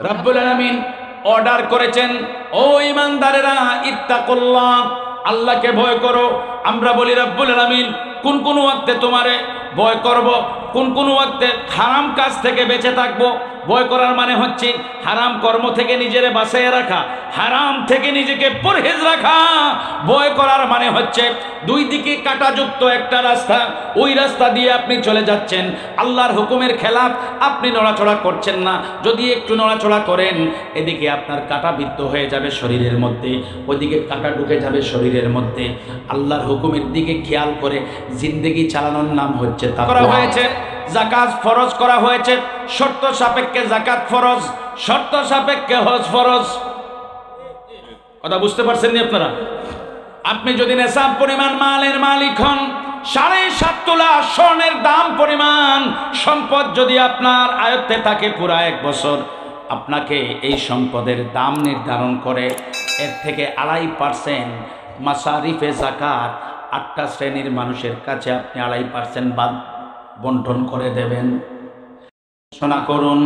রব্বুল আলামিন অর্ডার করেছেন, ও ঈমানদারেরা ইত্তাকুল্লাহ, আল্লাহকে ভয় করো। আমরা বলি রব্বুল আলামিন কোন কোন ওয়াক্তে তোমারে ভয় করব, কোন কোন ওয়াক্তে হারাম কাজ থেকে বেঁচে থাকবো। ভয় করার মানে হচ্ছে হারাম কর্ম থেকে নিজেরে বাঁচিয়ে রাখা, হারাম থেকে নিজেকে পরহেজ রাখা। ভয় করার মানে হচ্ছে দুই দিকে কাঁটাযুক্ত একটা রাস্তা, ওই রাস্তা দিয়ে আপনি চলে যাচ্ছেন, আল্লাহর হুকুমের খেলাফ আপনি নড়াচড়া করছেন না। যদি একটু নড়াচড়া করেন, এদিকে আপনার কাঁটা বিদ্ধ হয়ে যাবে শরীরের মধ্যে, ওইদিকে কাঁটা ঢুকে যাবে শরীরের মধ্যে। আল্লাহর হুকুমের দিকে খেয়াল করে জিন্দেগি চালানোর নাম হচ্ছে তাকওয়া। হয়েছে যাকাত ফরজ করা হয়েছে, শর্ত সাপেক্ষে যাকাত ফরজ, শর্ত সাপেক্ষে হজ ফরজ। কথা বুঝতে পারছেন নি আপনারা? আপনি যদি নেশাব পরিমাণ মালের মালিক হন, 7.5 তোলা স্বর্ণের দাম পরিমাণ সম্পদ যদি আপনার আয়ত্তে থাকে পুরা 1 বছর, আপনাকে এই সম্পদের দাম নির্ধারণ করে এর থেকে 2.5% মাসারিফে যাকাত 8টা শ্রেণীর মানুষের কাছে আপনি 2.5% বাদ বন্টন করে দেবেন। শোনা করুন,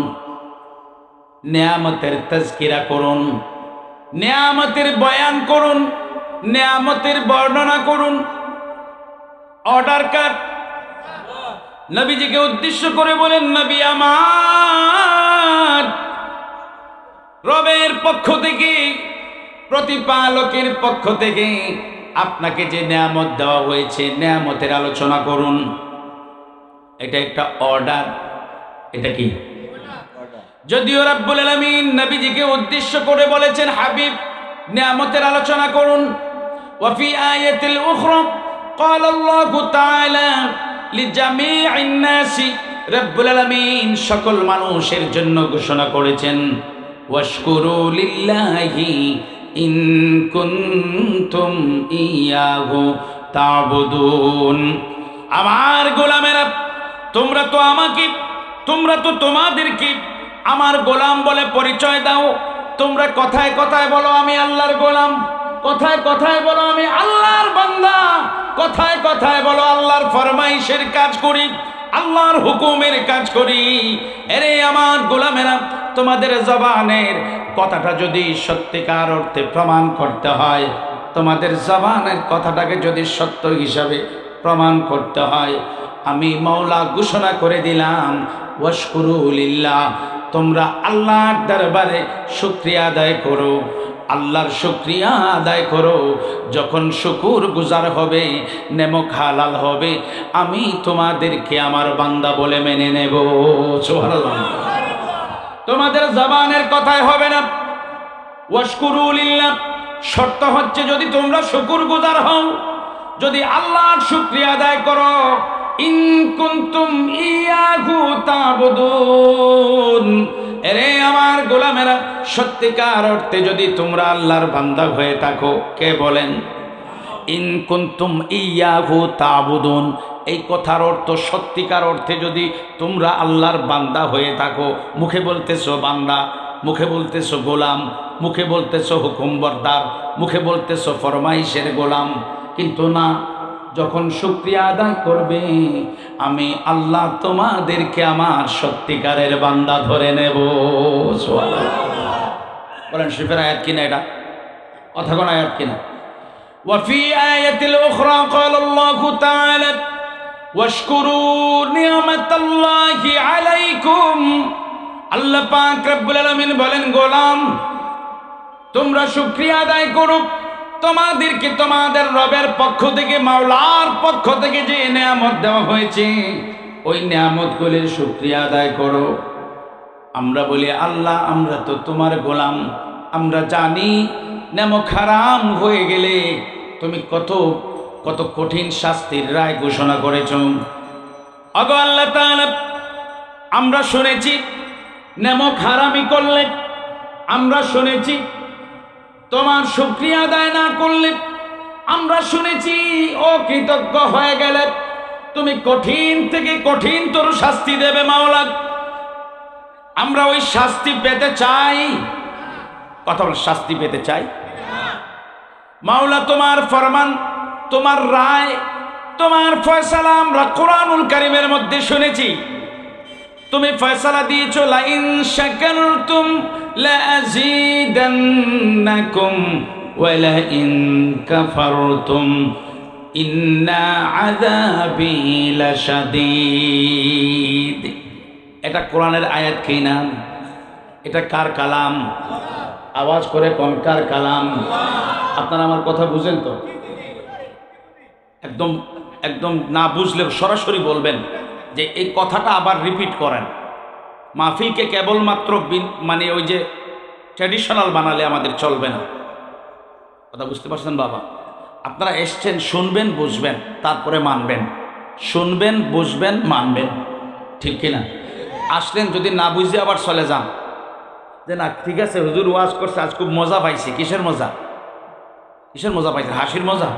নেয়ামতের তাজকিরা করুন, নেয়ামতের বয়ান করুন, নেয়ামতের বর্ণনা করুন। অর্ডার কার? নবীজিকে উদ্দেশ্য করে বলেন, নবী আমার রবের পক্ষ থেকে, প্রতিপালকের পক্ষ থেকে আপনাকে যে নেয়ামত দেওয়া হয়েছে, নেয়ামতের আলোচনা করুন। এটা একটা অর্ডার। এটা কি? যদিও রাব্বুল আলামিন নবীজিকে উদ্দেশ্য করে বলেছেন, হাবিব নেয়ামতের আলোচনা করুন। ওয়া ফি আয়াতিল উখরা ক্বালা আল্লাহু তাআলা লিজামিইন নাসি, রাব্বুল আলামিন সকল মানুষের জন্য ঘোষণা করেছেন, ওয়াশকুরু লিল্লাহি ইন কুনতুম ইয়াহু তা'বুদুন। আমার গোলামেরা, তোমরা তো আমাকে, তোমরা তো তোমাদেরকে আমার গোলাম বলে পরিচয় দাও। তোমরা কথায় কথায় বলো আমি আল্লাহর গোলাম, কথায় কথায় বলো আমি আল্লাহর বান্দা, কথায় কথায় বলো আল্লাহর ফরমাইশের কাজ করি, আল্লাহর হুকুমের কাজ করি। এরে আমার গোলামেরা, তোমাদের জবানের কথাটা যদি সত্যিকার অর্থে প্রমাণ করতে হয়, তোমাদের জবানের কথাটাকে যদি সত্য হিসাবে প্রমাণ করতে হয়, আমি মাওলা ঘোষণা করে দিলাম, ওয়াশকুরু লিল্লাহ, তোমরা আল্লাহর দরবারে শুকরিয়া আদায় করো, আল্লাহর শুকরিয়া আদায় করো। যখন শুকুর গুজার হবে, নেমক হালাল হবে, আমি তোমাদেরকে আমার বান্দা বলে মেনে নেব। সুবহানাল্লাহ। তোমাদের জবানের কথাই হবে না। ওয়াশকুরু লিল্লাহ শর্ত হচ্ছে যদি তোমরা শুকুর গুজার হও, যদি আল্লাহর শুকরিয়া আদায় করো। ইন কুনতুম ইয়াহু তা'বুদুন, এরে আমার গোলামেরা, সত্যিকার অর্থে যদি তোমরা আল্লাহর বান্দা হয়ে থাকো। কে বলেন? ইন কুনতুম ইয়াহু তা'বুদুন, এই কথার অর্থ সত্যিকার অর্থে যদি তোমরা আল্লাহর বান্দা হয়ে থাকো। মুখে বলতেছো বান্দা, মুখে বলতেছো গোলাম, মুখে বলতেছো হুকুম বরদার, মুখে বলতেছো ফরমাইশের গোলাম, কিন্তু না, যখন শুকরিয়া আদায় করবে, আমি আল্লাহ তোমাদেরকে আমার সত্যিকারের বান্দা ধরে নেব। সুবহানাল্লাহ। বলেন শরীফের আয়াত কিনা এটা? কথা কোন আয়াত কিনা? ওয়া ফি আয়াতিল উখরা ক্বালা আল্লাহু তাআলা ওয়াশকুরু নি'মাতাল্লাহি আলাইকুম। আল্লাহ পাক রব্বুল আলামিন বলেন, গোলাম তোমরা শুকরিয়া আদায় করো, তোমাদেরকে তোমাদের রবের পক্ষ থেকে, মাওলার পক্ষ থেকে যে নেয়ামত দেওয়া হয়েছে, ওই নেয়ামতগুলির শুকরিয়া আদায় করো। আমরা বলি আল্লাহ আমরা তো তোমার গোলাম, আমরা জানি নেমক হারাম হয়ে গেলে তুমি কত কত কঠিন শাস্তির রায় ঘোষণা করেছ। ওগো আল্লাহ তাআলা, আমরা শুনেছি নেমক হারামি করলে, আমরা শুনেছি তোমার শুকরিয়া আদায় না করলে, আমরা শুনেছি অকৃতজ্ঞ হয়ে গেলে তুমি কঠিন থেকে কঠিনতর শাস্তি দেবে মাওলা। আমরা ওই শাস্তি পেতে চাই। কথা বল, শাস্তি পেতে চাই? মাওলা তোমার ফরমান, তোমার রায়, তোমার ফয়সালা আমরা কোরআনুল কারীমের মধ্যে শুনেছি। তুমি ফয়সালা দিয়েছো লা ইন শাকারতুম লা আযীদান্নাকুম ওয়া লা ইন কাফারতুম ইন্না আযাবি লাশাদীদ। এটা কোরআনের আয়াত কি না? এটা কার কালাম? আওয়াজ করে কোন কার কালাম? আপনারা আমার কথা বুঝেন তো? একদম একদম না বুঝলে সরাসরি বলবেন যে এই কথাটা আবার রিপিট করেন। মাহফিলকে কেবলমাত্র মানে ওই যে ট্র্যাডিশনাল বানালে আমাদের চলবে না। কথা বুঝতে পারছেন বাবা? আপনারা এসছেন, শুনবেন, বুঝবেন, তারপরে মানবেন। শুনবেন, বুঝবেন, মানবেন, ঠিক কিনা? আসলেন যদি না বুঝে আবার চলে যান যে না ঠিক আছে হুজুর ওয়াজ করছে আজ খুব মজা পাইছি। কিসের মজা? কিসের মজা পাইছে? হাসির মজা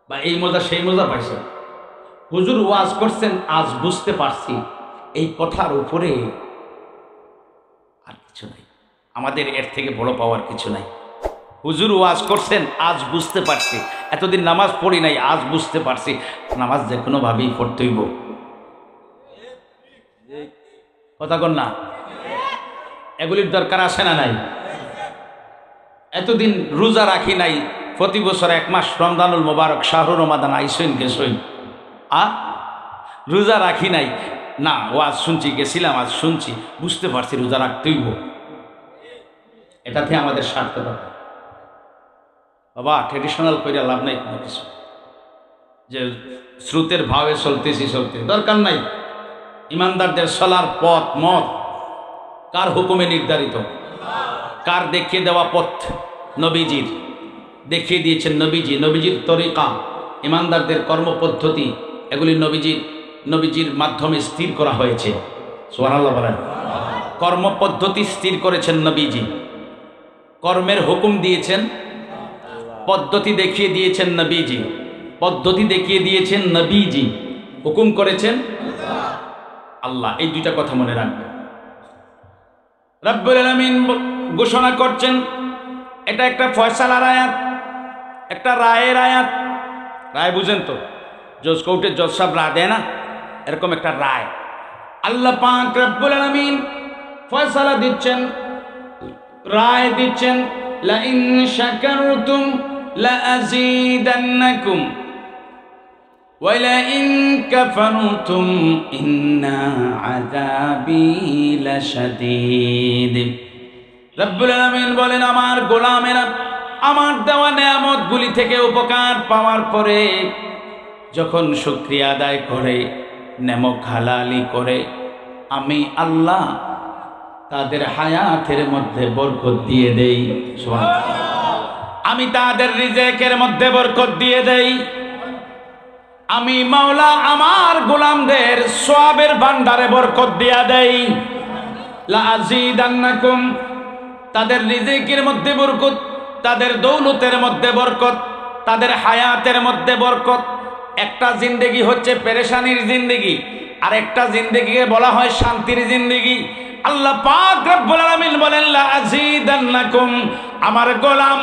বা এই মজা সেই মজা পাইছে? হুজুর ওয়াজ করছেন আজ বুঝতে পারছি, এই কথার উপরে আর কিছু নাই। আমাদের এর থেকে বড় পাওয়ার কিছু নাই। হুজুর ওয়াজ করছেন আজ বুঝতে পারছি, এতদিন নামাজ পড়ি নাই আজ বুঝতে পারছি, নামাজ যে কোনো ভাবেই পড়তে হইব। কথা কন না? এগুলির দরকার আছে না নাই? এতদিন রোজা রাখি নাই, প্রতি বছর 1 মাস রমজানুল মোবারক শাহরুর রমাদান আইসইন গেছইন, রোজা রাখি নাই না, ওয়াজ শুনছি, গেছিলাম আজ শুনছি, বুঝতে পারছি রোজা রাখতেইব। এটাতে আমাদের সার্থকতা। বাবা ট্রেডিশনাল কইরা লাভ নাই কোনো কিছু, যে স্রোতের ভাবে চলতেছি দরকার নাই। ইমানদারদের চলার পথ মত কার হুকুমে নির্ধারিত? কার দেখিয়ে দেওয়া পথ? নবীজির। দেখিয়ে দিয়েছেন নবীজি, নবীজির তরিকা, ইমানদারদের কর্মপদ্ধতি, এগুলি নবীজির মাধ্যমে স্থির করা হয়েছে। সুবহানাল্লাহ বলেন। কর্মপদ্ধতি স্থির করেছেন নবীজি, কর্মের হুকুম দিয়েছেন, পদ্ধতি দেখিয়ে দিয়েছেন নবীজি, পদ্ধতি দেখিয়ে দিয়েছেন নবীজি, হুকুম করেছেন আল্লাহ। এই দুইটা কথা মনে রাখবেন। রব্বুল আলামিন ঘোষণা করছেন, এটা একটা ফয়সালার আয়াত, একটা রায়ের আয়াত। রায় বুঝেন তো? জজ কোর্টের জজ সাহেব রায় দেয় না, এরকম একটা রায়। আল্লাহ পাক রব্বুল আলামিন ফয়সালা দিচ্ছেন, রায় দিচ্ছেন, লা ইন শাকারতুম লা আযীদান্নাকুম ওয়া লা ইন কাফারতুম ইন্না আযাবি লাশাদীদ। রব্বুল আলামিন বলেন, আমার গোলামেরা আমার দেওয়া নেয়ামতগুলি থেকে উপকার পাওয়ার পরে যখন শুকরিয়া আদায় করে, নেমক হালালি করে, আমি আল্লাহ তাদের হায়াতের মধ্যে বরকত দিয়ে দেই। সুবহানাল্লাহ। আমি তাদের রিজেকের মধ্যে বরকত দিয়ে দেই। আমি মাওলা আমার গোলামদের সওয়াবের ভান্ডারে বরকত দিয়া দেই। লা আযীদান্নাকুম, তাদের রিজেকের মধ্যে বরকত, তাদের দৌলতের মধ্যে বরকত, তাদের হায়াতের মধ্যে বরকত। একটা জিন্দেগি হচ্ছে পেরেশানির জিন্দেগি, আর একটা জিন্দেগিকে বলা হয় শান্তির জিন্দেগি। আল্লাহ পাক রব্বুল আলামিন বলেন, লা আযীদান্নাকুম, আমার গোলাম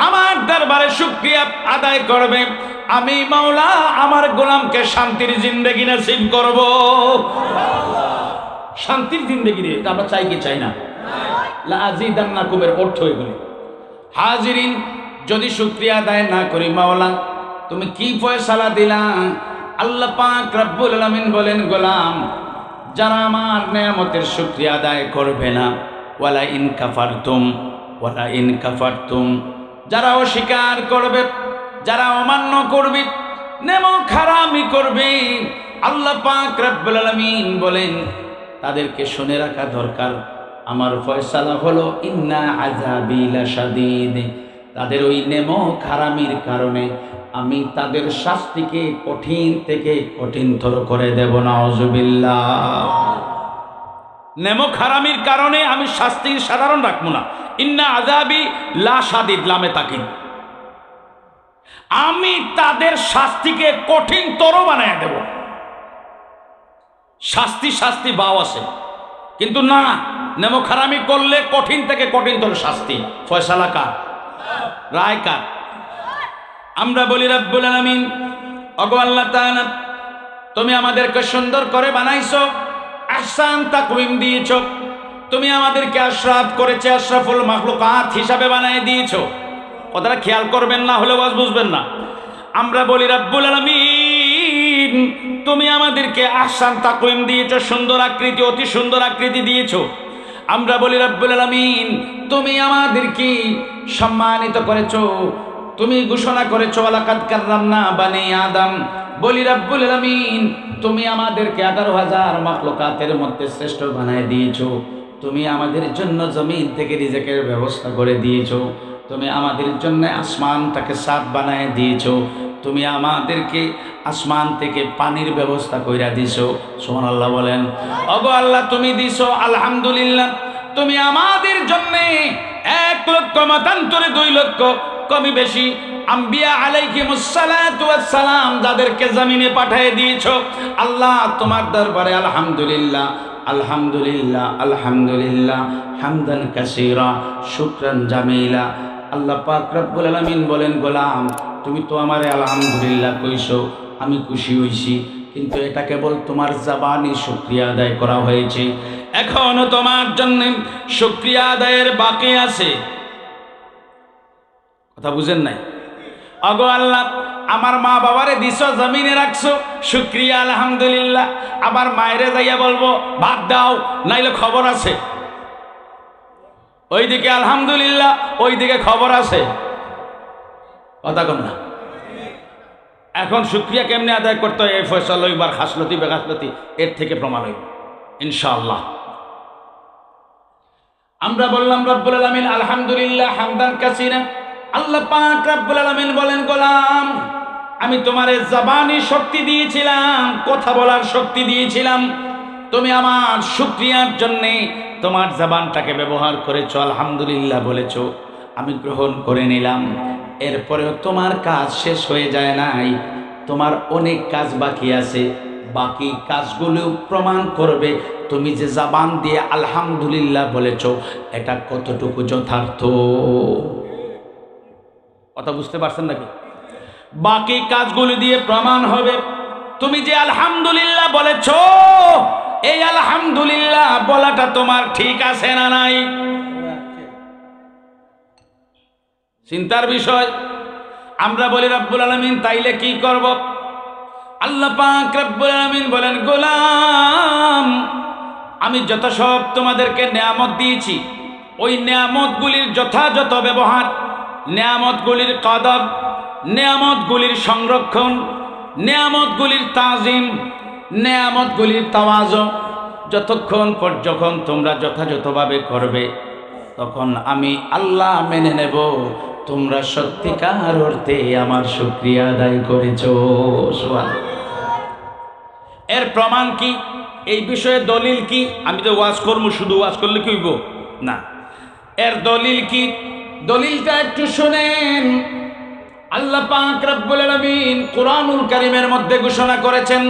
আমার দরবারে শুকরিয়া আদায় করবে, আমি মাওলা আমার গোলামকে শান্তির জিন্দেগি নসিব করব। শান্তির জিন্দেগি রে, আমরা চাই কি চাই না? লা আযীদান্নাকুমের অর্থ এগুলি। হাজিরিন, যদি শুকরিয়া আদায় না করি, মাওলা তুমি কি ফয়সালা দিলা? আল্লাহ পাক রব্বুল আলামিন বলেন, গোলাম যারা আমার নেয়ামতের শুকরিয়া আদায় করবে না, ওয়ালা ইন কাফারতুম, যারা অস্বীকার করবে, যারা অমান্য করবে, নেমক হারামি করবে, আল্লাহ পাক রব্বুল আলামিন বলেন তাদেরকে শুনে রাখা দরকার, আমার ফয়সালা হলো ইন্না আযাবি লাশাদীদ। তাদের ওই নেমক হারামির কারণে আমি তাদের শাস্তিকে কঠিন থেকে কঠিনতর করে দেব। নাউযুবিল্লাহ। নেমক হারামির কারণে আমি শাস্তি সাধারণ রাখবো না। ইন্না আযাবি লাশাদীদ, লামে তাকিদ। আমি তাদের শাস্তিকে কঠিনতর বানায় দেব। শাস্তি বাও আছে, কিন্তু না, নেমক হারামি করলে কঠিন থেকে কঠিনতর শাস্তি। ফয়সালা কার? রায় কার? আমরা বলি রব্বুল আলামিন, ওগো আল্লাহ তাআলা তুমি আমাদেরকে সুন্দর করে বানাইছো, আহসান তাকওয়িম দিয়েছো, তুমি আমাদেরকে আশরাফ করেছে, আশরাফুল মাখলুকাত হিসাবে বানিয়ে দিয়েছো। কথাটা খেয়াল করবেন, না হলে ওয়াজ বুঝবেন না। আমরা বলি রব্বুল আলামিন তুমি আমাদেরকে আহসান তাকওয়িম দিয়েছো, সুন্দর আকৃতি, অতি সুন্দর আকৃতি দিয়েছো। আমরা বলি রব্বুল আলামিন তুমি আমাদেরকে সম্মানিত করেছো, তুমি ঘোষণা করেছো ওয়ালাকাদ কাররামনা বানি আদম। বলি রব্বুল আলামিন তুমি আমাদেরকে 18,000 মাখলুকাতের মধ্যে শ্রেষ্ঠ বানায় দিয়েছো। তুমি আমাদের জন্য জমিন থেকে রিজিকের ব্যবস্থা করে দিয়েছো, তুমি আমাদের জন্য আসমানটাকে সাত বানায় দিয়েছো, তুমি আমাদেরকে আসমান থেকে পানির ব্যবস্থা কইরা দিছো। সুবহানাল্লাহ বলেন। ওগো আল্লাহ তুমি দিছো, আলহামদুলিল্লাহ। তুমি আমাদের জন্য 1 লক্ষ মতান্তরে 2 লক্ষ কমই বেশি আম্বিয়া আলাইহিমুস সালাতু ওয়াস সালাম যাদেরকে জমিনে পাঠিয়ে দিয়েছো। আল্লাহ তোমার দরবারে আলহামদুলিল্লাহ, আলহামদুলিল্লাহ, আলহামদুলিল্লাহ, হামদান কাসীরা, শুকরান জামিলা। আল্লাহ পাক রব্বুল আলামিন বলেন, গোলাম তুমি তো আমারে আলহামদুলিল্লাহ কইছো, আমি খুশি হইছি, কিন্তু এটা কেবল তোমার জবানি শুকরিয়া আদায় করা হয়েছে, এখনো তোমার জন্য শুকরিয়া আদায়ের বাকি আছে। কথা বুঝেন নাই? ওগো আল্লাহ আমার মা বাবারে দিছো, জমিনে রাখছো, শুকরিয়া আলহামদুলিল্লাহ। আবার মায়েরে যাইয়া বলবো ভাত দাও, নাইলে খবর আছে। ওইদিকে আলহামদুলিল্লাহ, ওইদিকে খবর আছে। কথা কম না। এখন শুকরিয়া কেমনে আদায় করতে হয় এই ফয়সালা লইবার খাসলতি বেখাসলতি এর থেকে প্রমাণ হইব ইনশাআল্লাহ। আমরা বললাম রব্বুল আলামিন আলহামদুলিল্লাহ হামদান কাসীরা। আল্লাহ পাক রব্বুল আলামিন বলেন, গোলাম আমি তোমারে জবানি শক্তি দিয়েছিলাম, কথা বলার শক্তি দিয়েছিলাম, তুমি আমার শুকরিয়ার জন্য তোমার জবানটাকে ব্যবহার করেছো, আলহামদুলিল্লাহ বলেছো, আমি গ্রহণ করে নিলাম। এরপরেও তোমার কাজ শেষ হয়ে যায় নাই, তোমার অনেক কাজ বাকি আছে। বাকি কাজগুলো প্রমাণ করবে তুমি যে জবান দিয়ে আলহামদুলিল্লাহ বলেছো এটা কতটুকু যথার্থ। কথা বুঝতে পারছেন নাকি? বাকি কাজগুলো দিয়ে প্রমাণ হবে তুমি যে আলহামদুলিল্লাহ বলেছো, এই আলহামদুলিল্লাহ বলাটা তোমার ঠিক আছে না নাই। চিন্তার বিষয়। আমরা বলি রব্বুল আলামিন তাইলে কি করব? আল্লাহ পাক রব্বুল আলামিন বলেন, গোলাম আমি যত সব তোমাদেরকে নিয়ামত দিয়েছি, ওই নিয়ামতগুলির যথাযথ ব্যবহার, নিয়ামতগুলির কদর, নিয়ামতগুলির সংরক্ষণ, নিয়ামতগুলির তাজিম, নিয়ামতগুলির তাওয়াজু যতক্ষণ যখন তোমরা যথাযথভাবে করবে, তখন আমি আল্লাহ মেনে নেব তোমরা সত্যিকার অর্থে আমার শুকরিয়া আদায় করেছো। সুবহানাল্লাহ। এর প্রমাণ কি? এই বিষয়ে দলিল কি? আমি তো ওয়াজ করবো, শুধু ওয়াজ করলে কি হইব না। এর দলিল কি? দলিলটা একটু শুনেন। আল্লাহ পাক রব্বুল আলামিন কুরআনুল কারীমের মধ্যে ঘোষণা করেছেন,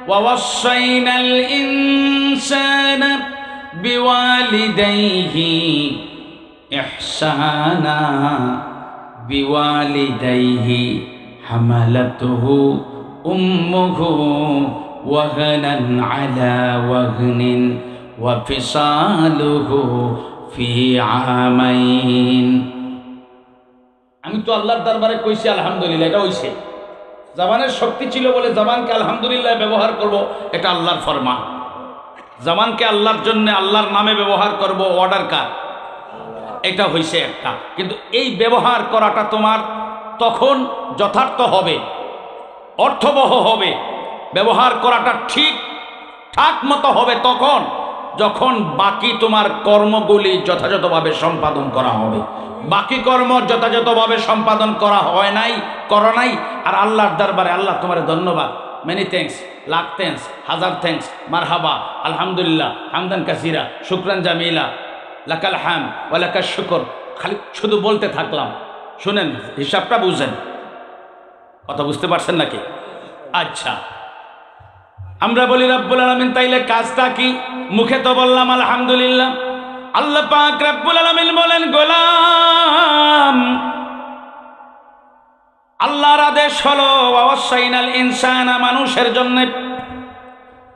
ওয়াসাইনাল ইনসানা বিওয়ালিদাইহি ইহসানা বিওয়ালিদাইহি হামালাতুহু উম্মুহু ওয়াহনান আলা ওয়াহনিন ওয়া ফিসালুহু ফি আমাইন। আমি তো আল্লাহর দরবারে কইছি আলহামদুলিল্লাহ, এটা হইছে। জবানের শক্তি ছিল বলে জবানকে আলহামদুলিল্লাহ ব্যবহার করব, এটা আল্লাহর ফরমান। জবানকে আল্লাহর জন্য, আল্লাহর নামে ব্যবহার করব, অর্ডার কার? এটা হইছে একটা। কিন্তু এই ব্যবহার করাটা তোমার তখন যথার্থ হবে, অর্থবহ হবে, ব্যবহার করাটা ঠিক ঠাক মতো হবে তখন যখন বাকি তোমার কর্মগুলি যথাযথভাবে সম্পাদন করা হবে। বাকি কর্ম যথাযথভাবে সম্পাদন করা হয় নাই, করো নাই, আর আল্লাহর দরবারে আল্লাহ তোমার ধন্যবাদ, মেনি থ্যাঙ্কস, লাখ থ্যাঙ্কস, হাজার থ্যাঙ্কস, মারহাবা, আলহামদুলিল্লাহ, হামদান কাসীরা, শুকরান জামিলা, লাকাল হাম ওয়া লাকাশ শুকর, খালি শুধু বলতে থাকলাম। শুনেন, হিসাবটা বুঝেন। কথা বুঝতে পারছেন নাকি? আচ্ছা, আমরা বলি রব্বুল আলামিন তাইলে কাজটা কি? মুখে তো বললাম আলহামদুলিল্লাহ। আল্লাহ পাক রব্বুল আলামিন বলেন, গোলাম আল্লাহর আদেশ হলো ওয়াসাইনাল ইনসানা, মানুষের জন্য,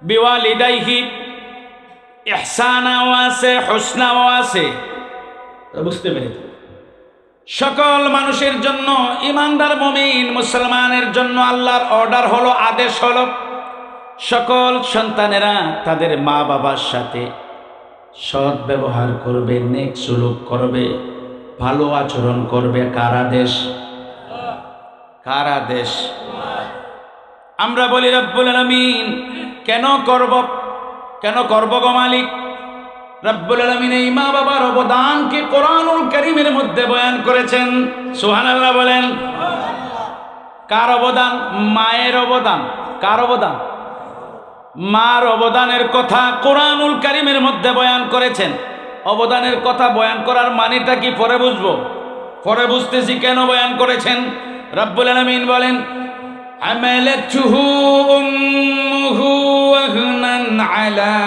বিওয়ালিদাইহি ইহসানাও আছে, হুসনাও আছে। বুঝতে পেরেছি? সকল মানুষের জন্য, ইমানদার মুমিন মুসলমানের জন্য আল্লাহর অর্ডার হলো, আদেশ হলো, সকল সন্তানেরা তাদের মা বাবার সাথে সৎ ব্যবহার করবে, নেক সুলুক করবে, ভালো আচরণ করবে। কার আদেশ? কার আদেশ? আমরা বলি রব্বুল আলামিন কেন করব গো মালিক? রব্বুল আলামিন এই মা বাবার অবদানকে কোরআনুল কারীমের মধ্যে বয়ান করেছেন। সুবহানাল্লাহ বলেন। কার অবদান? মায়ের অবদান। কার অবদান? মার অবদানের কথা কোরআনুল কারীমের মধ্যে বয়ান করেছেন। অবদানের কথা বয়ান করার মানেটা কি পরে বুঝবো, পরে বুঝতেছি কেন বয়ান করেছেন। রব্বুল আলামিন বলেন, হামালাতুহু উম্মুহু ওয়াহনান আলা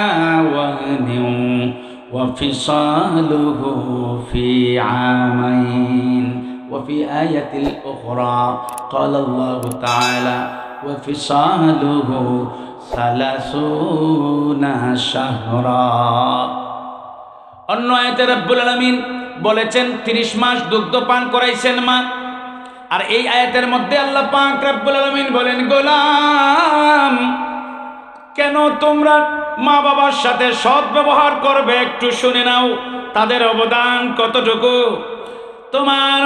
ওয়াহনিন ওয়া ফিসালুহু ফি আমাইন ওয়া ফি আয়াতিল উখরা ক্বালা আল্লাহু তাআলা ওয়া ফিসালুহু সালাসুনা শাহরা। অন্য আয়াতে রব্বুল আলামিন বলেছেন 30 মাস দুগ্ধ পান করাইছেন মা। আর এই আয়াতের মধ্যে আল্লাহ পাক রব্বুল আলামিন বলেন, গোলাম কেন তোমরা মা বাবার সাথে সৎ ব্যবহার করবে একটু শুনে নাও। তাদের অবদান কতটুকু। তোমার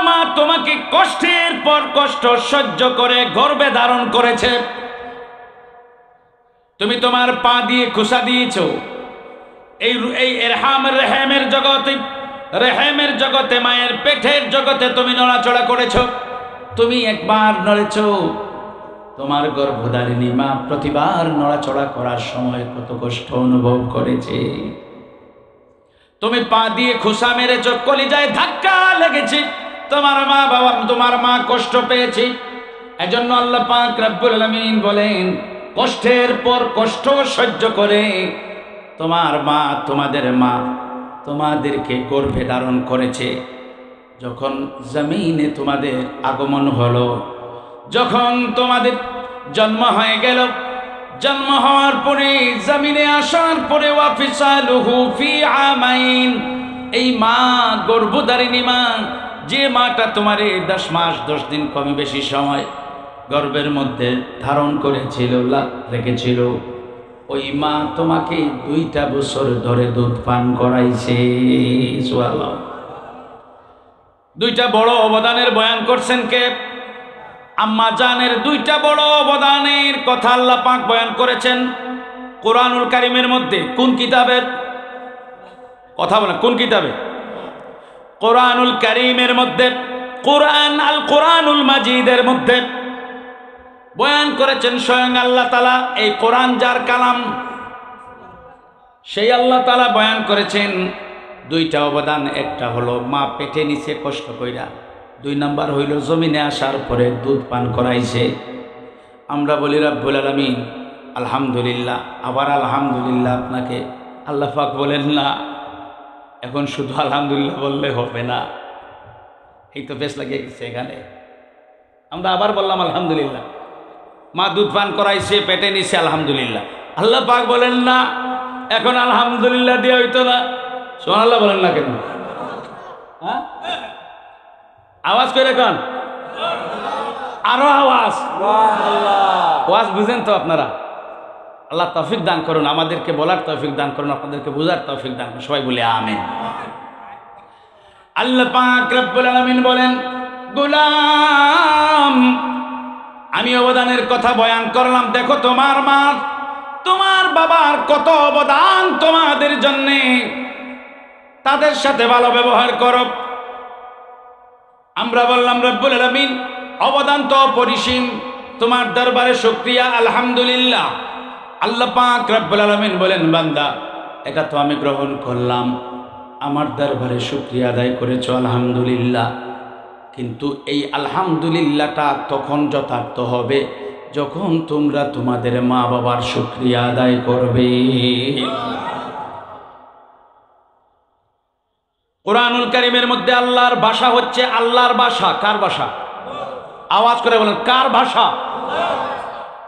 মা তোমাকে কষ্টের পর কষ্ট সহ্য করে গর্ভে ধারণ করেছে। তুমি তোমার পা দিয়ে খোসা দিয়েছো। এই রেহেমের জগতে মায়ের পেটের জগতে তুমি নড়াচড়া করেছ। তুমি একবার নড়েছ, তোমার গর্ভধারিণী মা প্রতিবার নড়াচড়া করার সময় কত কষ্ট অনুভব করেছে। তুমি পা দিয়ে খোসা মেরেছ, কলিজায় ধাক্কা লেগেছে, তোমার মা কষ্ট পেয়েছে। এজন্য আল্লাহ পাক রব্বুল আলামিন বলেন, কষ্টের পর কষ্ট সহ্য করে তোমাদের মা তোমাদেরকে গর্ভে ধারণ করেছে। যখন জমিনে তোমাদের আগমন হলো, যখন তোমাদের জন্ম হয়ে গেল, জন্ম হওয়ার পরে জমিনে আসার পরে ওয়াফিসালুহু ফি আমাইন, এই মা গর্ভধারিণী মা, যে মাটা তোমারে 10 মাস 10 দিন কমই বেশি সময় গর্ভের মধ্যে ধারণ করেছিল, রেখেছিল, ওই মা তোমাকে 2টা বছর ধরে দুধ পান করাইছে। সুবহানাল্লাহ। 2টা বড় অবদানের বয়ান করছেন কে? আম্মা জানের 2টা বড় অবদানের কথা আল্লাহ পাক বয়ান করেছেন কোরআনুল কারীমের মধ্যে। কোন কিতাবের কথা বলেন? কোন কিতাবে? কোরআনুল কারীমের মধ্যে, আল কোরআনুল মাজিদের মধ্যে বয়ান করেছেন স্বয়ং আল্লাহ তাআলা। এই কোরআন যার কালাম, সেই আল্লাহ তাআলা বয়ান করেছেন 2টা অবদান। একটা হলো মা পেটে নিচে কষ্ট কইরা, 2 নাম্বার হইল জমিনে আসার পরে দুধ পান করাইছে। আমরা বলি রব্বুল আলামিন আলহামদুলিল্লাহ, আবার আলহামদুলিল্লাহ। আপনাকে আল্লাহ পাক বলেন না, এখন শুধু আলহামদুলিল্লাহ বললে হবে না। এই তো বেশ লাগিয়ে গেছে এখানে। আমরা আবার বললাম আলহামদুলিল্লাহ, মা দুধ পান করাইছে, পেটে নিছে, আলহামদুলিল্লাহ। আল্লাহ পাক বলেন না, এখন আলহামদুলিল্লাহ দিয়ে হইতো না। সুবহানাল্লাহ বলেন না কেন? হ্যাঁ, আওয়াজ করে কোন? আরো আওয়াজ। আওয়াজ বুঝেন তো আপনারা? আল্লাহ তৌফিক দান করুন, আমাদেরকে বলার তৌফিক দান করুন, আপনাদেরকে বোঝার তৌফিক দান করুন। সবাই বলে আমিন। আল্লাহ পাক রব্বুল আলামিন বলেন, গোলাম আমি অবদানের কথা বয়ান করলাম। দেখো তোমার মা তোমার বাবার কত অবদান তোমাদের জন্যে, তাদের সাথে ভালো ব্যবহার করো। আমরা বললাম রব্বুল আলামিন অবদান তো অপরিসীম, তোমার দরবারে শুকরিয়া, আলহামদুলিল্লাহ। আল্লাহ পাক রব্বুল আলামিন বলেন, বান্দা এটা তো আমি গ্রহণ করলাম, আমার দরবারে শুকরিয়া আদায় করেছো, আলহামদুলিল্লাহ। কিন্তু এই আলহামদুলিল্লাহটা তখন যথার্থ হবে যখন তোমরা তোমাদের মা বাবার শুকরিয়া আদায় করবে। কোরআনুল কারীমের মধ্যে আল্লাহর ভাষা হচ্ছে আল্লাহর ভাষা। কার ভাষা? আওয়াজ করে বলেন, কার ভাষা?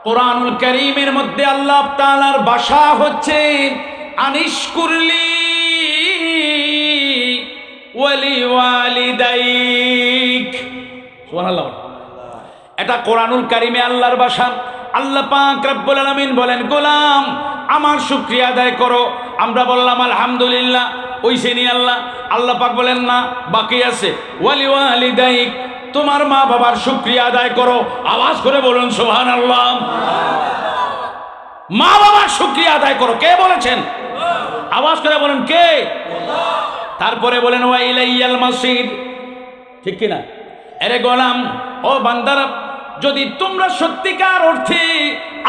কোরআনুল কারীমের মধ্যে আল্লাহ তাআলার ভাষা হচ্ছে আনিশকুরলি ওয়ালি ওয়ালিদাইক। সুবহানাল্লাহ। এটা কোরআনুল কারীমে আল্লাহর ভাষা। আল্লাহ পাক রব্বুল আলামিন বলেন, গোলাম আমার শুকরিয়া আদায় করো। আমরা বললাম আলহামদুলিল্লাহ, ওইসে নি আল্লাহ। আল্লাহ পাক বলেন না, বাকি আছে। ওয়ালি ওয়ালিদাইক, তোমার মা বাবার শুকরিয়া আদায় করো। আওয়াজ করে বলুন সুবহানাল্লাহ। মা বাবার শুকরিয়া আদায় করো। কে বলেছেন? আওয়াজ করে বলেন কে? তারপরে বলেন ওয়া ইলাইয়াল মাসির। ঠিক কিনা? আরে গোলাম, ও বান্দারা, যদি তোমরা সত্যিকার অর্থে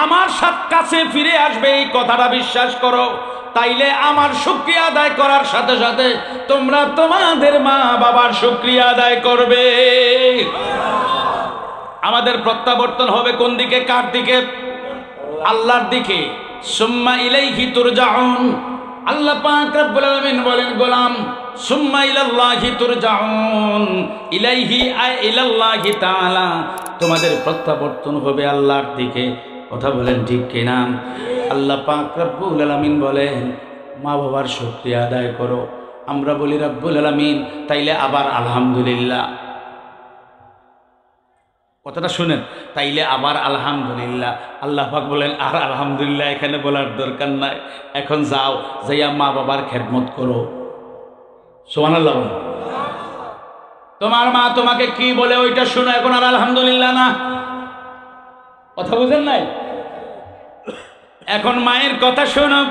আমার কাছে ফিরে আসবে এই কথাটা বিশ্বাস করো, তাইলে আমার শুকরিয়া আদায় করার সাথে সাথে তোমরা তোমাদের মা বাবার শুকরিয়া আদায় করবে। আমাদের প্রত্যাবর্তন হবে কোন দিকে? কার দিকে? আল্লাহর দিকে। সুম্মা ইলাইহি তুরজাউন। আল্লাহ পাক রব্বুল আলামিন বলেন, গোলাম সুম্মা ইলাল্লাহি তুরজাউন, ইলাইহি আই ইলাল্লাহি তাআলা, তোমাদের প্রত্যাবর্তন হবে আল্লাহর দিকে। কথা বলেন ঠিক কিনা? আল্লাহ পাক রব্বুল আলামিন বলেন মা বাবার শুকরিয়া আদায় করো। আমরা বলি রব্বুল আলামিন, তাইলে আবার আলহামদুলিল্লাহ। কথাটা শুনেন, তাইলে আবার আলহামদুলিল্লাহ। আল্লাহ পাক বলেন আর আলহামদুলিল্লাহ এখানে বলার দরকার নাই, এখন যাও, যাইয়া মা বাবার খেদমত করো। সুবহানাল্লাহ। তোমার মা তোমাকে কি বলে ওইটা শুনো, এখন আর আলহামদুলিল্লাহ না। কথা বুঝেন নাই? এখন মায়ের কথা শোনো,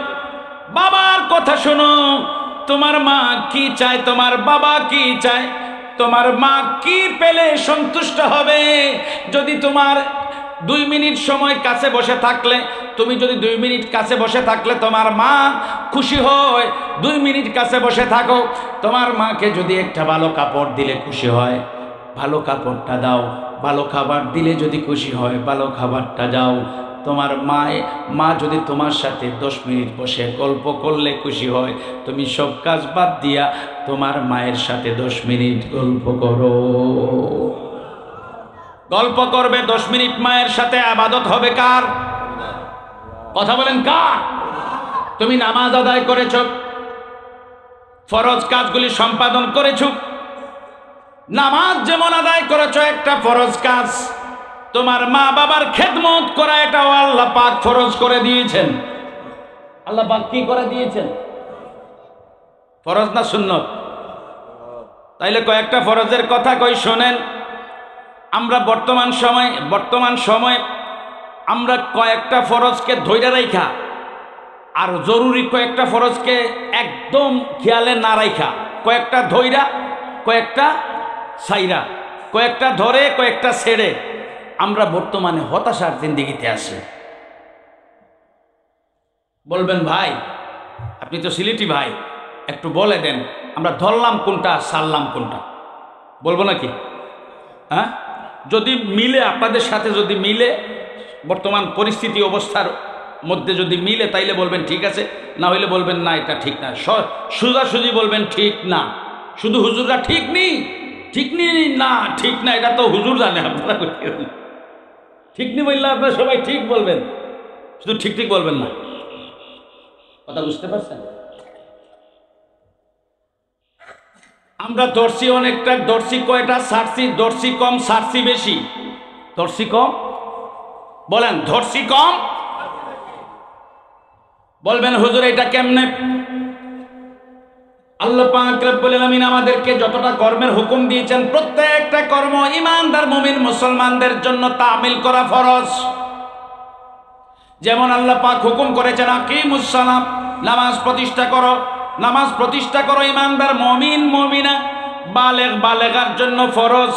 বাবার কথা শোনো। তোমার মা কি চায়, তোমার বাবা কি চায়, তোমার মা কি পেলে সন্তুষ্ট হবে? যদি তোমার 2 মিনিট সময় কাছে বসে থাকলে, তুমি যদি 2 মিনিট কাছে বসে থাকলে তোমার মা খুশি হয়, 2 মিনিট কাছে বসে থাকো। তোমার মাকে যদি একটা ভালো কাপড় দিলে খুশি হয়, ভালো কাপড়টা দাও। ভালো খাবার দিলে যদি খুশি হয়, ভালো খাবারটা দাও। তোমার মা যদি তোমার সাথে 10 মিনিট বসে গল্প করলে খুশি হয়, তুমি সব কাজ বাদ দিয়া তোমার মায়ের সাথে 10 মিনিট গল্প করো। গল্প করবে 10 মিনিট মায়ের সাথে, ইবাদত হবে কার? কথা বলেন কার? তুমি নামাজ আদায় করেছো, ফরজ কাজগুলি সম্পাদন করেছো। নামাজ যেমন আদায় করেছো একটা ফরজ কাজ, তোমার মা বাবার খেদমত করা এটাও আল্লাহ পাক ফরজ করে দিয়েছেন। আল্লাহ পাক কি করে দিয়েছেন? ফরজ না সুন্নত? তাইলে কয়েকটা ফরজের কথা কই শোনেন। আমরা বর্তমান সময় আমরা কয়েকটা ফরজকে ধইরা রাইখা আর জরুরি কয়েকটা ফরজকে একদম খেয়ালে না রাইখা, কয়েকটা ধইরা কয়েকটা সাইরা, কয়েকটা ধরে কয়েকটা ছেড়ে আমরা বর্তমানে হতাশার জিন্দেগিতে আছি। বলবেন ভাই, আপনি তো সিলেটি ভাই, একটু বলে দেন আমরা ধরলাম কোনটা সারলাম কোনটা? বলবো নাকি? হ্যাঁ, যদি মিলে, আপনাদের সাথে যদি মিলে, বর্তমান পরিস্থিতি অবস্থার মধ্যে যদি মিলে তাইলে বলবেন ঠিক আছে, না হইলে বলবেন না এটা ঠিক না। সোজাসুজি বলবেন ঠিক না। শুধু হুজুররা ঠিক নেই, ঠিক নেই না, ঠিক না এটা তো হুজুর জানে, আপনারা ঠিক নেই বললে আপনারা সবাই ঠিক বলবেন, শুধু ঠিক ঠিক বলবেন না। কথা বুঝতে পারছেন? আমরা ধরছি অনেকটা, ধরছি কয়টা, ছাড়ছি, ধরছি কম, ছাড়ছি বেশি। ধরছি কম, বলেন ধরছি কম। বলবেন হুজুর এটা কেমনে? আল্লাহ পাক রব্বুল আলামিন আমাদেরকে যতটা কর্মের হুকুম দিয়েছেন, প্রত্যেকটা কর্ম ঈমানদার মুমিন মুসলমানদের জন্য তামিল করা ফরজ। যেমন আল্লাহ পাক হুকুম করেছেন আকিমুস সালাম, নামাজ প্রতিষ্ঠা করো। নামাজ প্রতিষ্ঠা করো ঈমানদার মুমিন মুমিনা বালেগ বালেগার জন্য ফরজ।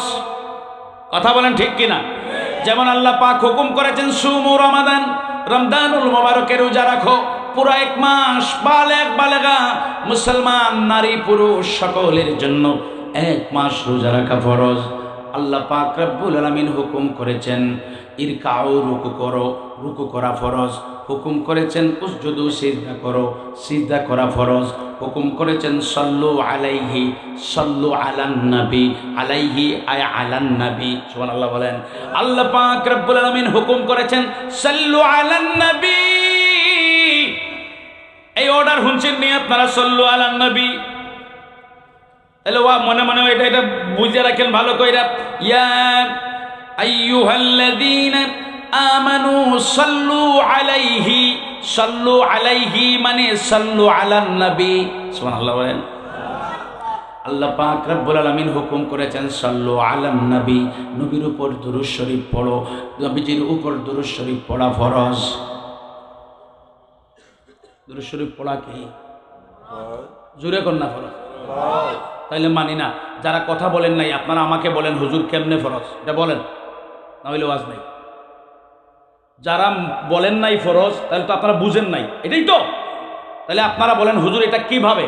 কথা বলেন ঠিক কিনা? যেমন আল্লাহ পাক হুকুম করেছেন সুমু রমাদান, রমজানুল মুবারকের রোজা রাখো পুরা 1 মাস। বালেগ বালেগা মুসলমান নারী পুরুষ সকলের জন্য 1 মাস রোজা রাখা ফরজ। আল্লাহ পাক রব্বুল আলামিন হুকুম করেছেন ইরকাউ, রুকু করো, রুকু করা ফরজ। হুকুম করেছেন উসজুদু, সিজদা করো, সিজদা করা ফরজ। হুকুম করেছেন সাল্লু আলাইহি, সাল্লু আলান নবী, আলাইহি আয় আলান নবী, সুবহানাল্লাহ বলেন। আল্লাহ পাক রব্বুল আলামিন হুকুম করেছেন সাল্লু আলান নবী। এই অর্ডার শুনছেন নি আপনারা? সাল্লু আলান নবী। তাহলে মনে মনে এটা বুঝে রাখেন ভালো কইরা। ইয়া আইয়ুহাল্লাযীনা আমানু সাল্লু আলাইহি, সাল্লু আলাইহি মানে সাল্লু আলান নবী, সুবহানাল্লাহ বলেন। আল্লাহ পাক রব্বুল আলামিন হুকুম করেছেন সাল্লু আলান নবী, নবীর উপর দুরূদ শরীফ পড়ো, নবীজির উপর দুরূদ শরীফ পড়া ফরজ। দুরূদ শরীফ পড়া কি জোরে কর না ফরজ? তাইলে মানি না। যারা কথা বলেন নাই আপনারা আমাকে বলেন হুজুর কেমনে ফরজ, এটা বলেন, না হইলে ওয়াজ নাই। যারা বলেন নাই ফরজ তাহলে তো আপনারা বুঝেন নাই, এটাই তো। তাহলে আপনারা বলেন হুজুর এটা কিভাবে,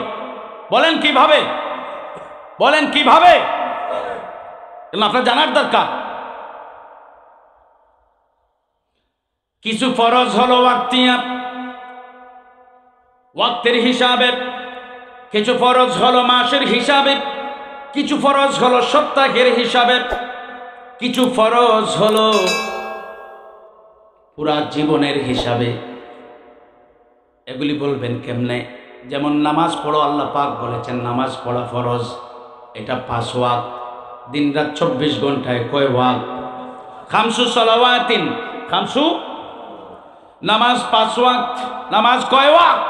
বলেন কিভাবে, বলেন কিভাবে, আপনার জানার দরকার। কিছু ফরজ হলো ওয়াক্তিয়া, ওয়াক্তের হিসাবে, কিছু ফরজ হলো মাসের হিসাবে, কিছু ফরজ হলো সপ্তাহের হিসাবে, কিছু ফরজ হলো পুরা জীবনের হিসাবে। এগুলি বলবেন কেমনে? যেমন নামাজ পড়ো, আল্লাহ পাক বলেছেন নামাজ পড়া ফরজ, এটা 5 ওয়াক্ত, দিন রাত 24 ঘন্টায় কয় ওয়াক্ত? খামসু সালাওয়াতিন, খামসু নামাজ 5 ওয়াক্ত। নামাজ কয় ওয়াক্ত?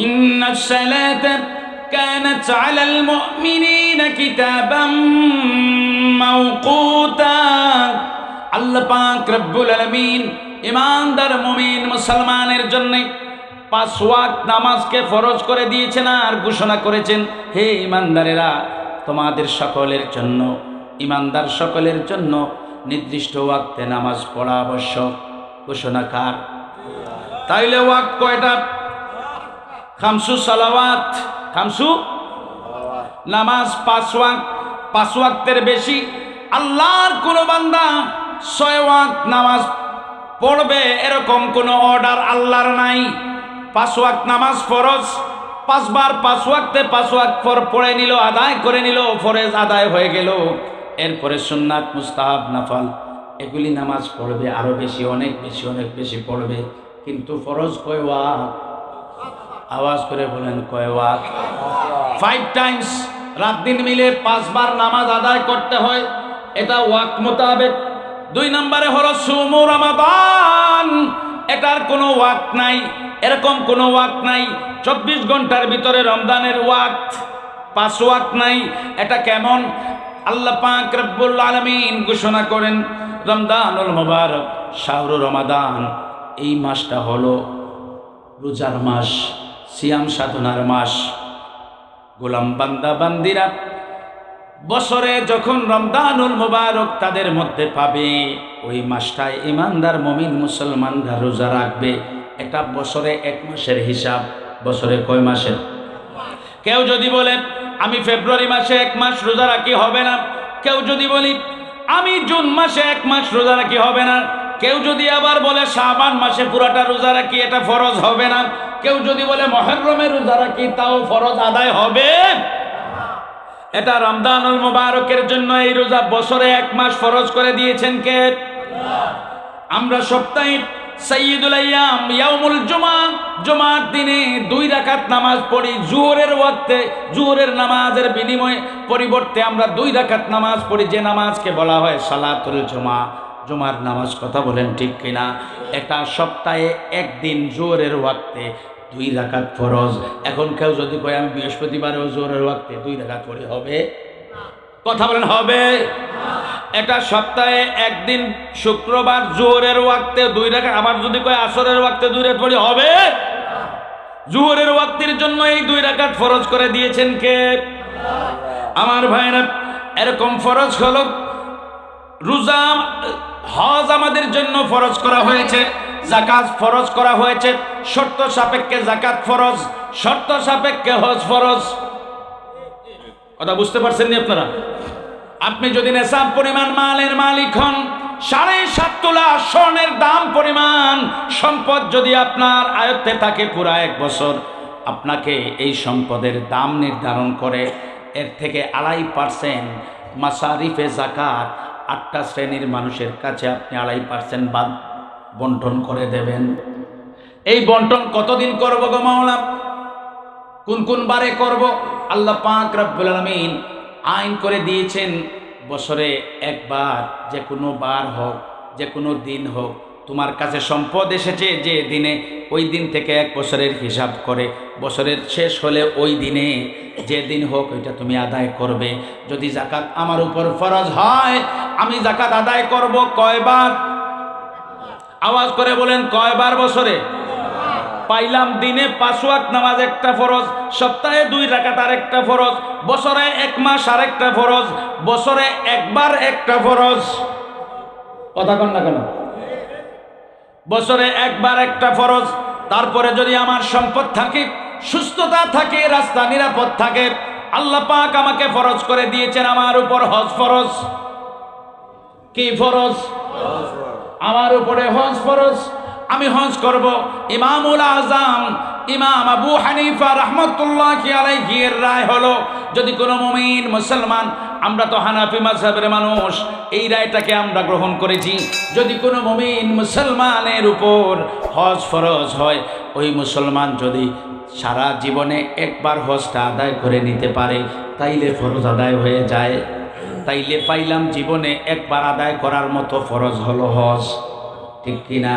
ইন্নাস সালাতা কানাত আলাল মুমিনিনা কিতাবাম মাওকুতা। আল্লাহ পাক রব্বুল আলামিন ইমানদার মুমিন মুসলমানের জন্য 5 ওয়াক্ত নামাজকে ফরজ করে দিয়েছেন আর ঘোষণা করেছেন, হে ইমানদারেরা তোমাদের সকলের জন্য, ইমানদার সকলের জন্য নির্দিষ্ট ওয়াক্তে নামাজ পড়া আবশ্যক। ঘোষণা কার? তাইলে ওয়াক্ত কয়টা? খামসু সালাওয়াত, খামসু নামাজ 5 ওয়াক্ত। 5 ওয়াক্তের বেশি আল্লাহর কোন বান্দা 6 ওয়াক্ত নামাজ পড়বে এরকম কোন অর্ডার আল্লাহর নাই। 5 ওয়াক্ত নামাজ ফরজ, 5 বার 5 ওয়াক্তে 5 ওয়াক্ত পড়ে নিল, আদায় করে নিল, ফরজ আদায় হয়ে গেল। এরপরে সুন্নাত, মুস্তাহাব, নাফল এগুলি নামাজ পড়বে আরো বেশি, অনেক বেশি, অনেক বেশি পড়বে। কিন্তু ফরজ কয় ওয়াক্ত? আওয়াজ করে বলেন কয় ওয়াক্ত? 5 টাইমস, রাত দিন মিলে 5 বার নামাজ আদায় করতে হয়, এটা ওয়াক্ত মোতাবেক। 2 নম্বরে হলো সুমু রমাদান, এটার কোনো ওয়াক্ত নাই, এরকম কোনো ওয়াক্ত নাই। 24 ঘন্টার ভিতরে রমজানের ওয়াক্ত 5 ওয়াক্ত নাই। এটা কেমন? আল্লাহ পাক রব্বুল আলামিন ঘোষণা করেন রমজানুল মুবারক, শাহরু রমাদান, এই মাসটা হলো রোজার মাস, সিয়াম সাধনার মাস। গোলাম বান্দা বান্দিরা বছরে যখন রমজানুল মুবারক তাদের মধ্যে পাবে, ওই মাসটায় ইমানদার মুমিন মুসলমানরা রোজা রাখবে। এটা বছরে 1 মাসের হিসাব। বছরে কয় মাসের? কেউ যদি বলে আমি ফেব্রুয়ারি মাসে 1 মাস রোজা রাখি, হবে না। কেউ যদি বলি আমি জুন মাসে 1 মাস রোজা রাখি, হবে না। কেউ যদি আবার বলে শাবান মাসে পুরাটা রোজা রাখি, এটা ফরজ হবে না। কেউ যদি বলে মুহররমে রোজা রাখি, তাও ফরজ আদায় হবে। এটা রমজানুল মুবারকের জন্য এই রোজা বছরে 1 মাস ফরজ করে দিয়েছেন কে? আমরা সপ্তাহে সাইয়্যিদুল আইয়াম ইয়াউমুল জুমা, জুমার দিনে 2 রাকাত নামাজ পড়ি জোহরের ওয়াক্তে। জোহরের নামাজের বিনিময়ে পরিবর্তে আমরা 2 রাকাত নামাজ পড়ি, যে নামাজকে বলা হয় সালাতুল জুমা, জুমার নামাজ। কথা বলেন ঠিক কিনা? এটা সপ্তাহে 1 দিন জোহরের ওয়াক্তে 2 রাকাত ফরজ। এখন কেউ যদি কয় আমি বৃহস্পতিবারেও জোহরের ওয়াক্তে 2 রাকাত পড়ি, হবে? কথা বলেন হবে? এটা সপ্তাহে 1 দিন শুক্রবার জোহরের ওয়াক্তে 2 রাকাত, আবার যদি কয় আসরের ওয়াক্তে 2 রাকাত পড়ি, হবে? জোহরের ওয়াক্তের জন্য এই 2 রাকাত ফরজ করে দিয়েছেন কে? আমার ভাইরা, এরকম ফরজ হলো রোজা, হজ আমাদের জন্য ফরজ করা হয়েছে, যাকাত ফরজ করা হয়েছে। শর্ত সাপেক্ষে যাকাত ফরজ, শর্ত সাপেক্ষে হজ ফরজ। কথা বুঝতে পারছেন নি আপনারা? আপনি যদি নেশাব পরিমাণ মালের মালিক হন, 7.5 তোলা স্বর্ণের দাম পরিমাণ সম্পদ যদি আপনার আয়ত্তে থাকে পুরা 1 বছর, আপনাকে এই সম্পদের দাম নির্ধারণ করে এর থেকে 2.5% মাসারিফে যাকাত 8টা শ্রেণীর মানুষের কাছে আপনি 2.5% বাদ বন্টন করে দেবেন। এই বন্টন কতদিন করব গো মাওলা? কোন কোন বারে করব? আল্লাহ পাক রব্বুল আলামিন আইন করে দিয়েছেন বছরে একবার, যে কোনো বার হোক, যে কোনো দিন হোক, তোমার কাছে সম্পদ এসেছে যে দিনে, ওই দিন থেকে 1 বছরের হিসাব করে বছরের শেষ হলে ওই দিনে যে দিন হোক ওইটা তুমি আদায় করবে। যদি যাকাত আমার উপর ফরজ হয়, আমি যাকাত আদায় করব কয়বার? আওয়াজ করে বলেন, কয়বার বছরে? পাইলাম দিনে 5 ওয়াক্ত নামাজ একটা ফরজ, সপ্তাহে 2 রাকাত আরেকটা ফরজ, বছরে 1 মাস আরেকটা ফরজ, বছরে একবার একটা ফরজ। কথা কন না কেন? বছরে একবার একটা ফরজ। তারপরে যদি আমার সম্পদ থাকে, সুস্থতা থাকে, রাস্তা নিরাপদ থাকে, আল্লাহ পাক আমাকে ফরজ করে দিয়েছেন আমার উপর হজ ফরজ। কি ফরজ? আমার উপরে হজ ফরজ। আমি হজ করব। ইমামুল আজম ইমাম আবু হানিফা রাহমাতুল্লাহি আলাইহি এর রায় হলো, যদি কোনো মুমিন মুসলমান, আমরা তো হানাফি মাযহাবের মানুষ, এই রায়টাকে আমরা গ্রহণ করেছি, যদি কোনো মুমিন মুসলমানের উপর হজ ফরজ হয়, ওই মুসলমান যদি সারা জীবনে একবার হজটা আদায় করে নিতে পারে, তাইলে ফরজ আদায় হয়ে যায়। তাইলে পাইলাম জীবনে একবার আদায় করার মতো ফরজ হলো হজ। ঠিক কিনা?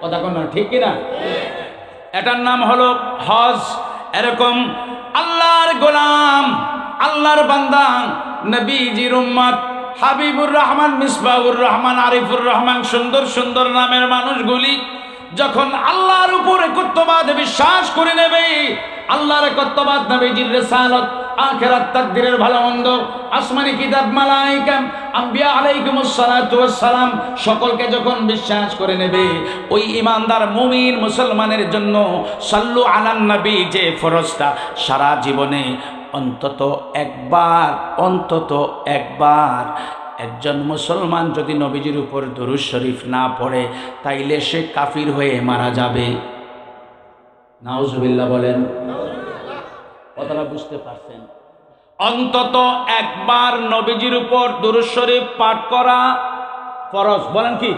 কথা কোন না? ঠিক কিনা? এটার নাম হলো হজ। এরকম আল্লাহর গোলাম, আল্লাহর বান্দা, নবীজির উম্মত, হাবিবুর রহমান, মিসবাহুর রহমান, আরিফুর রহমান, সুন্দর সুন্দর নামের মানুষগুলি যখন আল্লাহর উপর একত্ববাদ বিশ্বাস করে নেবে, আল্লাহর একত্ববাদ, নবীজির রিসালাত, আখিরাত, তাকদীরের ভালো মন্দ, আসমানি কিতাব, মালায়েকা, আম্বিয়া আলাইহিমুস সালাতু ওয়াস সালাম, সকলকে যখন বিশ্বাস করে নেবে, ওই ঈমানদার মুমিন মুসলমানের জন্য সাল্লু আলান নবী যে ফরজটা সারা জীবনে অন্তত একবার একজন মুসলমান যদি নবীজির উপর দুরূদ শরীফ না পড়ে, তাইলে সে কাফির হয়ে মারা যাবে। নাউজুবিল্লাহ বলেন। কথাটা বুঝতে পারছেন? অন্তত একবার নবীজির উপর দুরূদ শরীফ পাঠ করা ফরজ। বলেন কি?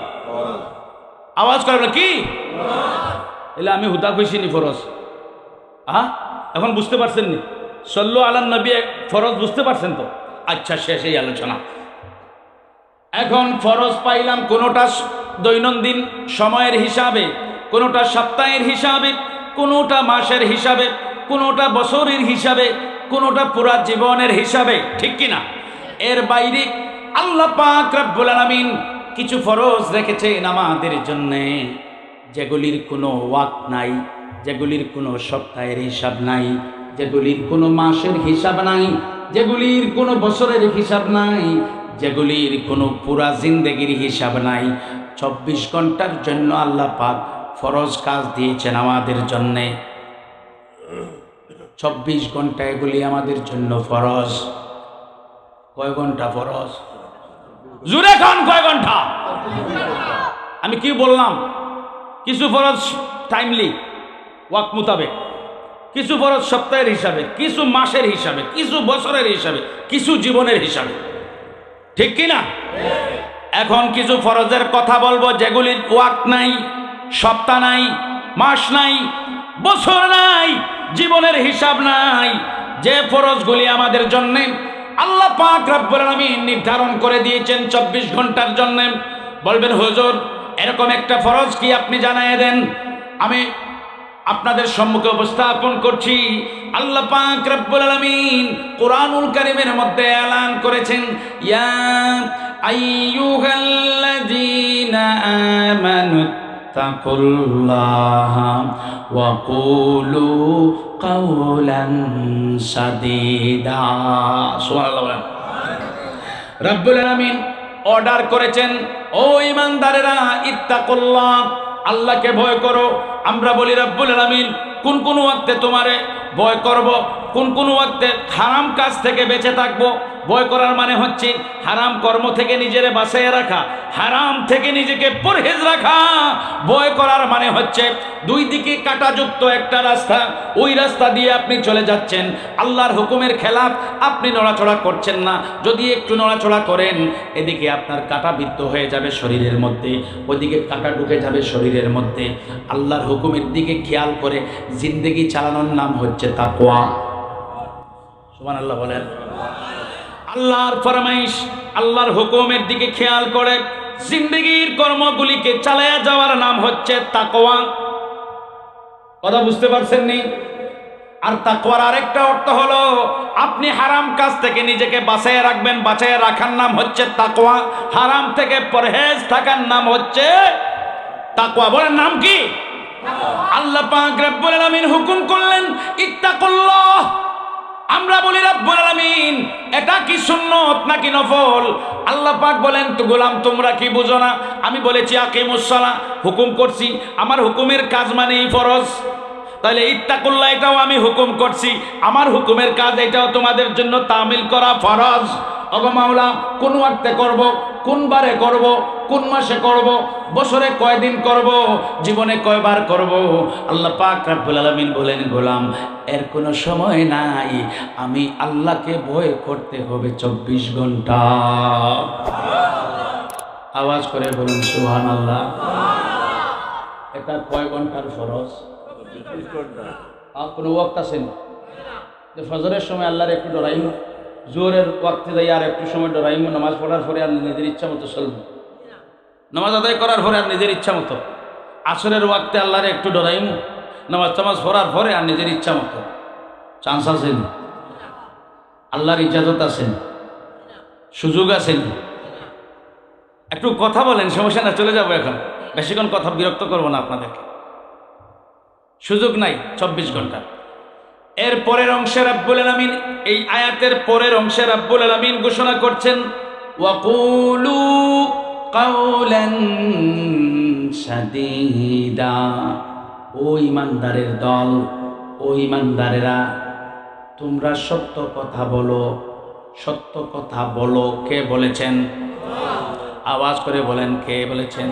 আওয়াজ করবেন কি? এলে আমি হুদা কইছিনি ফরজ। এখন বুঝতে পারছেন নি? সাল্লু আলান নবী ফরজ বুঝতে পারছেন তো? আচ্ছা, শেষ এই আলোচনা। এখন ফরজ পাইলাম, কোনোটা দৈনন্দিন সময়ের হিসাবে, কোনোটা সপ্তাহের হিসাবে, কোনোটা মাসের হিসাবে, কোনোটা বছরের হিসাবে, কোনোটা পুরা জীবনের হিসাবে। ঠিক কিনা? এর বাইরে আল্লাহ পাক রব্বুল আলামিন কিছু ফরজ রেখেছেন আমাদের জন্যে, যেগুলির কোনো ওয়াক্ত নাই, যেগুলির কোনো সপ্তাহের হিসাব নাই, যেগুলির কোনো মাসের হিসাব নাই, যেগুলির কোনো বছরের হিসাব নাই, যেগুলির কোনো পুরা জিন্দেগির হিসাব নাই। 24 ঘন্টার জন্য আল্লাহ পাক ফরজ কাজ দিয়েছেন আমাদের জন্যে। 24 ঘন্টা এগুলি আমাদের জন্য ফরজ। কয় ঘন্টা ফরজ? জুড়ে খান, কয় ঘন্টা? আমি কি বললাম? কিছু ফরজ টাইমলি ওয়াক্ত মোতাবেক, কিছু ফরজ সপ্তাহের হিসাবে, কিছু মাসের হিসাবে, কিছু বছরের হিসাবে, কিছু জীবনের হিসাবে। ঠিক কিনা? এখন কিছু ফরজের কথা বলবো যেগুলির ওয়াক্ত নাই, সপ্তাহ নাই, মাস নাই, বছর নাই, জীবনের হিসাব নাই, যে ফরজগুলি আমাদের জন্য আল্লাহ পাক রব্বুল আলামিন নির্ধারণ করে দিয়েছেন 24 ঘন্টার জন্য। বলবেন হুজুর এরকম একটা ফরজ কি আপনি জানায় দেন। আমি আপনাদের সম্মুখে উপস্থাপন করছি। আল্লাহ পাক রব্বুল আলামিন কুরআনুল কারীমের মধ্যে এলান করেছেন, ইয়া আইয়ুহাল্লাযীনা আমানু তাকুল্লাহা ওয়া কুলু কাওলান সাদীদা। সুবহানাল্লাহ। রব্বুল আলামিন অর্ডার করেছেন, ও ঈমানদারেরা, ইত্তাকুল্লাহ, আল্লাহকে ভয় করো। আমরা বলি রব্বুল আলামিন কোন কোন ওয়াক্তে তোমারে ভয় করব, কোন কোন ওয়াক্তে হারাম কাজ থেকে বেঁচে থাকবো, ভয় করার মানে হচ্ছে হারাম কর্ম থেকে নিজেরে বাঁচিয়ে রাখা, হারাম থেকে নিজেকে পরহেজ রাখা। ভয় করার মানে হচ্ছে দুই দিকে কাঁটাযুক্ত একটা রাস্তা, ওই রাস্তা দিয়ে আপনি চলে যাচ্ছেন, আল্লাহর হুকুমের খেলাফ আপনি নড়াচড়া করছেন না। যদি একটু নড়াচড়া করেন, এদিকে আপনার কাঁটা বিদ্ধ হয়ে যাবে শরীরের মধ্যে, ওইদিকে কাঁটা ঢুকে যাবে শরীরের মধ্যে। আল্লাহর হুকুমের দিকে খেয়াল করে জিন্দেগি চালানোর নাম হচ্ছে তাকওয়া। সুবহানাল্লাহ বলেন। আল্লাহর ফরমাইশ, আল্লাহর হুকুমের দিকে খেয়াল করে জিন্দেগির কর্মগুলিকে চালায়া যাওয়ার নাম হচ্ছে তাকওয়া। কথা বুঝতে পারছেন নি? আর তাকওয়ার আরেকটা অর্থ হলো আপনি হারাম কাজ থেকে নিজেকে বাঁচিয়ে রাখবেন, বাঁচিয়ে রাখার নাম হচ্ছে তাকওয়া। হারাম থেকে পরহেজ থাকার নাম হচ্ছে তাকওয়া। বলেন নাম কি? আল্লাহ পাক রব্বুল আলামিন হুকুম করলেন ইত্তাকুল্লাহ। আমরা বলি রব্বুল আলামিন, এটা কি সুন্নত নাকি নফল? আল্লাহ পাক বলেন, তো গোলাম তোমরা কি বুঝো না? আমি বলেছি আকিমুস সালাহ, হুকুম করছি, আমার হুকুমের কাজ মানেই ফরজ। তাহলে ইত্তাকুল্লাহ এটাও আমি হুকুম করছি, আমার হুকুমের কাজ এটাও তোমাদের জন্য তামিল করা ফরজ। ওগো মাওলা, কোন ওয়াক্তে করব, কোন বারে করব, কোন মাসে করব, বছরে কয়দিন করব, জীবনে কয়বার করব? আল্লাহ পাক রব্বুল আলামিন বলেন, গোলাম এর কোনো সময় নাই, আমি আল্লাহকে ভয় করতে হবে 24 ঘন্টা। আওয়াজ করে বলুন সুবহানাল্লাহ। এটা কয় ঘন্টার ফরজ? 24 ঘন্টা। আর কোনো ওয়াক্ত আছে না যে ফজরের সময় আল্লাহর একটু ডরাইমু, জোহরের ওয়াক্তে যাই আর একটু সময় ডরাইমু, নামাজ পড়ার পরে আর নিজের ইচ্ছা মতো চলবো, নামাজ আদায় করার পরে আর নিজের ইচ্ছা মতো, আসরের ওয়াক্তে আল্লাহরে একটু ডরাইমু, নামাজ টামাজ পড়ার পরে আর নিজের ইচ্ছা মতো। চান্স আছেন? আল্লাহর ইজাজত আছেন? সুযোগ আছেন? একটু কথা বলেন, সমস্যা না, চলে যাবো এখন, বেশিক্ষণ কথা বিরক্ত করবো না আপনাদেরকে। সুযোগ নাই 24 ঘন্টা। এর পরের অংশে রাব্বুল আলামিন, এই আয়াতের পরের অংশে রাব্বুল আলামিন ঘোষণা করছেন ওয়াকুলু কাওলান সাদীদা। ও ঈমানদারের দল, ও ঈমানদারেরা, তোমরা সত্য কথা বলো, সত্য কথা বলো। কে বলেছেন? আওয়াজ করে বলেন, কে বলেছেন?